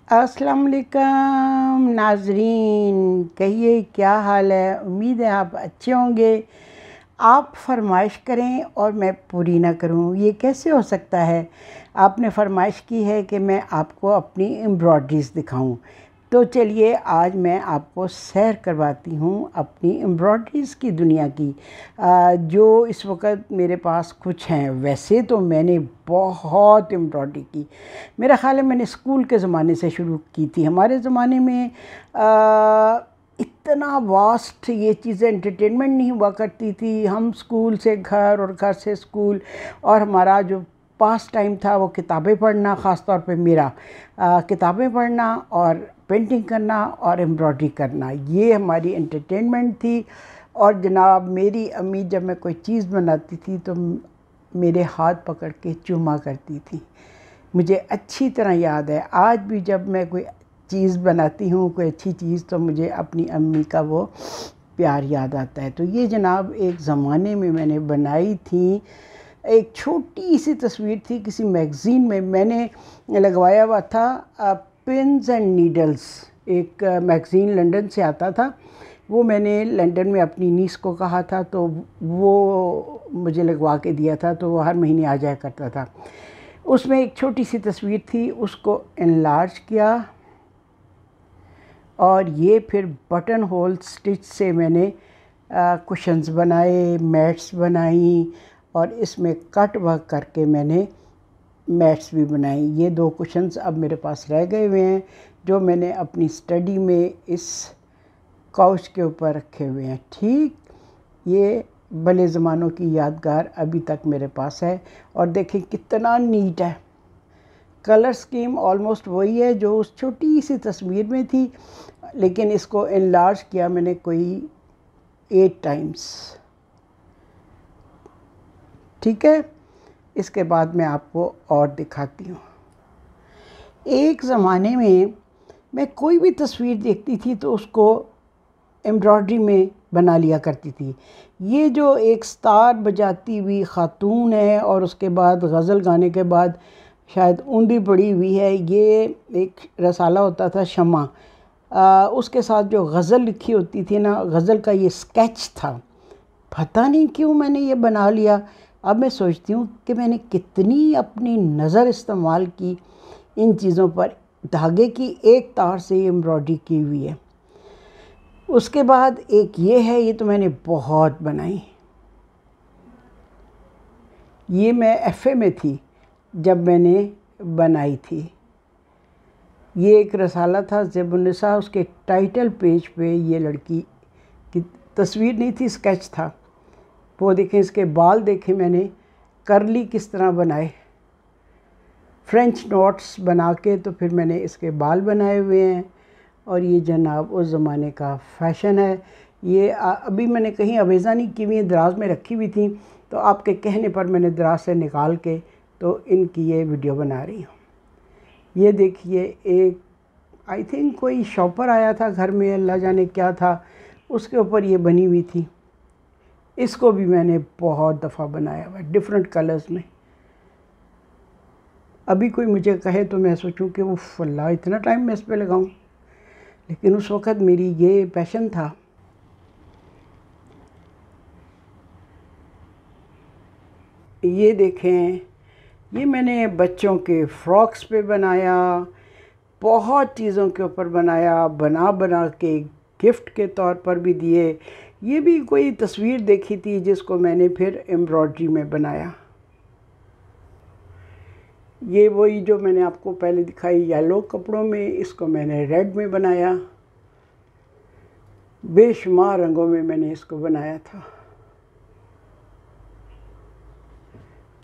अस्सलाम वालेकुम नाजरीन, कहिए क्या हाल है। उम्मीद है आप अच्छे होंगे। आप फरमाइश करें और मैं पूरी ना करूं, ये कैसे हो सकता है। आपने फरमाइश की है कि मैं आपको अपनी एम्ब्रॉयडरीज़ दिखाऊं, तो चलिए आज मैं आपको सैर करवाती हूँ अपनी एम्ब्रॉयडरीज़ की दुनिया की। जो इस वक्त मेरे पास कुछ हैं। वैसे तो मैंने बहुत एम्ब्रॉयडरी की। मेरा ख़्याल है मैंने स्कूल के ज़माने से शुरू की थी। हमारे ज़माने में इतना वास्ट ये चीज़ें एंटरटेनमेंट नहीं हुआ करती थी। हम स्कूल से घर और घर से स्कूल, और हमारा जो पास टाइम था वो किताबें पढ़ना, ख़ास तौर पे मेरा किताबें पढ़ना और पेंटिंग करना और एम्ब्रॉयडरी करना, ये हमारी एंटरटेनमेंट थी। और जनाब मेरी अम्मी जब मैं कोई चीज़ बनाती थी तो मेरे हाथ पकड़ के चूमा करती थी। मुझे अच्छी तरह याद है, आज भी जब मैं कोई चीज़ बनाती हूँ, कोई अच्छी चीज़, तो मुझे अपनी अम्मी का वो प्यार याद आता है। तो ये जनाब एक ज़माने में मैंने बनाई थी। एक छोटी सी तस्वीर थी, किसी मैगज़ीन में मैंने लगवाया हुआ था। पिन्स एंड नीडल्स, एक मैगज़ीन लंदन से आता था। वो मैंने लंदन में अपनी नीस को कहा था, तो वो मुझे लगवा के दिया था, तो वो हर महीने आ जाया करता था। उसमें एक छोटी सी तस्वीर थी, उसको एनलार्ज किया और ये फिर बटन होल स्टिच से मैंने कुशन्स बनाए, मैट्स बनाई, और इसमें कट वर्क करके मैंने मैट्स भी बनाई। ये 2 कुशन्स अब मेरे पास रह गए हुए हैं, जो मैंने अपनी स्टडी में इस काउच के ऊपर रखे हुए हैं। ठीक, ये भले ज़मानों की यादगार अभी तक मेरे पास है। और देखें कितना नीट है। कलर स्कीम ऑलमोस्ट वही है जो उस छोटी सी तस्वीर में थी, लेकिन इसको एनलार्ज किया मैंने कोई 8 टाइम्स। ठीक है, इसके बाद मैं आपको और दिखाती हूँ। एक ज़माने में मैं कोई भी तस्वीर देखती थी तो उसको एम्ब्रॉयडरी में बना लिया करती थी। ये जो एक सितार बजाती हुई ख़ातून है और उसके बाद गज़ल गाने के बाद शायद ऊँधी पड़ी हुई है, ये एक रसाला होता था शम्मा। उसके साथ जो गज़ल लिखी होती थी ना, गज़ल का ये स्केच था। पता नहीं क्यों मैंने ये बना लिया। अब मैं सोचती हूँ कि मैंने कितनी अपनी नज़र इस्तेमाल की इन चीज़ों पर। धागे की एक तार से ये एम्ब्रॉयडरी की हुई है। उसके बाद एक ये है, ये तो मैंने बहुत बनाई। ये मैं एफ़ए में थी जब मैंने बनाई थी। ये एक रसाला था ज़ेबुन्निसा, उसके टाइटल पेज पे ये लड़की की तस्वीर नहीं थी, स्केच था। वो देखें, इसके बाल देखें मैंने करली किस तरह बनाए, फ्रेंच नोट्स बना के, तो फिर मैंने इसके बाल बनाए हुए हैं। और ये जनाब उस ज़माने का फ़ैशन है। ये अभी मैंने कहीं अवेज़ा नहीं की हुई, दराज में रखी हुई थी, तो आपके कहने पर मैंने दराज से निकाल के तो इनकी ये वीडियो बना रही हूँ। ये देखिए, एक आई थिंक कोई शॉपर आया था घर में, अल्लाह जाने क्या था, उसके ऊपर ये बनी हुई थी। इसको भी मैंने बहुत दफ़ा बनाया हुआ है डिफरेंट कलर्स में। अभी कोई मुझे कहे तो मैं सोचूं कि उफ़ अल्लाह, इतना टाइम मैं इस पे लगाऊं, लेकिन उस वक़्त मेरी ये पैशन था। ये देखें, ये मैंने बच्चों के फ्रॉक्स पे बनाया, बहुत चीज़ों के ऊपर बनाया, बना बना के गिफ्ट के तौर पर भी दिए। ये भी कोई तस्वीर देखी थी जिसको मैंने फिर एम्ब्रॉयडरी में बनाया। ये वही जो मैंने आपको पहले दिखाई येलो कपड़ों में, इसको मैंने रेड में बनाया। बेशुमार रंगों में मैंने इसको बनाया था।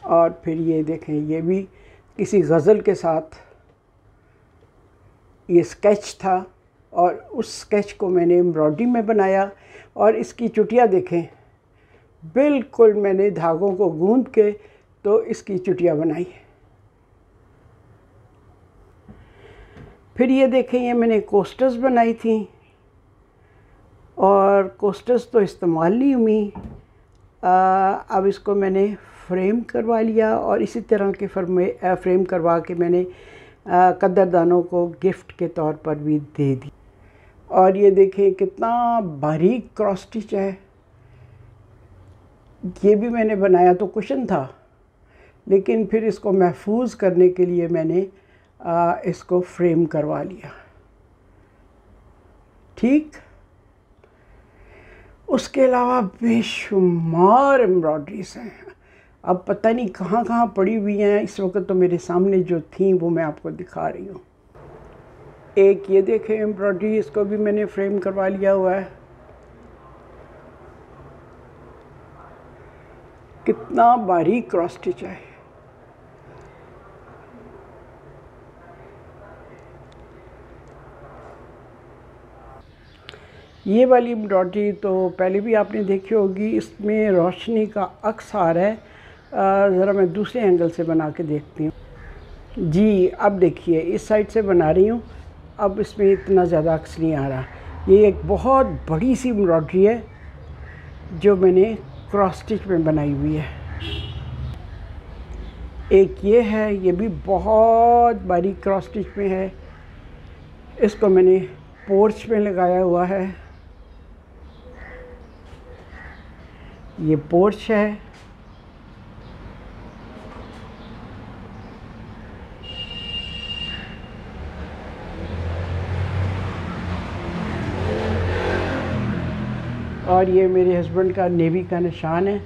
और फिर ये देखें, ये भी किसी गज़ल के साथ ये स्केच था, और उस स्केच को मैंने एम्ब्रॉयडरी में बनाया। और इसकी चुटिया देखें, बिल्कुल मैंने धागों को गूंद के तो इसकी चुटिया बनाई। फिर ये देखें, ये मैंने कोस्टर्स बनाई थी, और कोस्टर्स तो इस्तेमाल नहीं हुई। अब इसको मैंने फ्रेम करवा लिया, और इसी तरह के फ्रेम करवा के मैंने कद्रदानों को गिफ्ट के तौर पर भी दे दी। और ये देखें कितना बारीक क्रॉस स्टिच है। ये भी मैंने बनाया तो कुशन था, लेकिन फिर इसको महफूज करने के लिए मैंने इसको फ्रेम करवा लिया। ठीक, उसके अलावा बेशुमार एम्ब्रॉयडरीज हैं। अब पता नहीं कहाँ कहाँ पड़ी हुई हैं। इस वक्त तो मेरे सामने जो थी वो मैं आपको दिखा रही हूँ। एक ये देखें एम्ब्रॉयडरी, इसको भी मैंने फ्रेम करवा लिया हुआ है। कितना बारीक क्रॉस स्टिच है। ये वाली एम्ब्रॉयडरी तो पहले भी आपने देखी होगी। इसमें रोशनी का अक्स आ रहा है। ज़रा मैं दूसरे एंगल से बना के देखती हूँ। जी, अब देखिए इस साइड से बना रही हूँ। अब इसमें इतना ज़्यादा अक्स नहीं आ रहा। ये एक बहुत बड़ी सी एम्ब्रॉयडरी है जो मैंने क्रॉस स्टिच में बनाई हुई है। एक ये है, ये भी बहुत बारीक क्रॉस स्टिच में है। इसको मैंने पोर्च में लगाया हुआ है। ये पोर्च है। और ये मेरे हस्बैंड का नेवी का निशान है।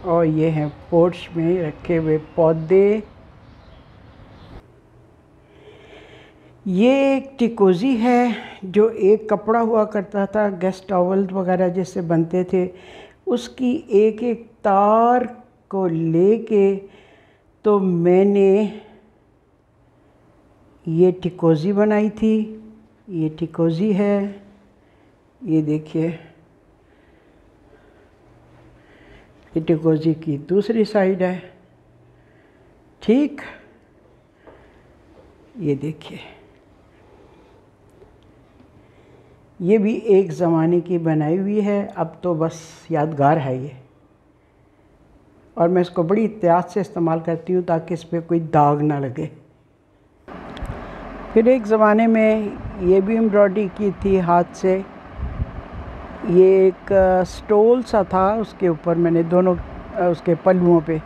और ये हैं पोर्च में रखे हुए पौधे। ये एक टिकोजी है जो एक कपड़ा हुआ करता था, गेस्ट टॉवल वगैरह जैसे बनते थे, उसकी एक एक तार को लेके तो मैंने ये टिकोजी बनाई थी। ये टिकोजी है, ये देखिए। ये टिकोजी की दूसरी साइड है। ठीक, ये देखिए। ये भी एक ज़माने की बनाई हुई है, अब तो बस यादगार है ये। और मैं इसको बड़ी एहतियात से इस्तेमाल करती हूँ ताकि इस पर कोई दाग ना लगे। फिर एक ज़माने में ये भी एम्ब्रॉयडरी की थी हाथ से। ये एक स्टोल सा था, उसके ऊपर मैंने दोनों उसके पल्लुओं पे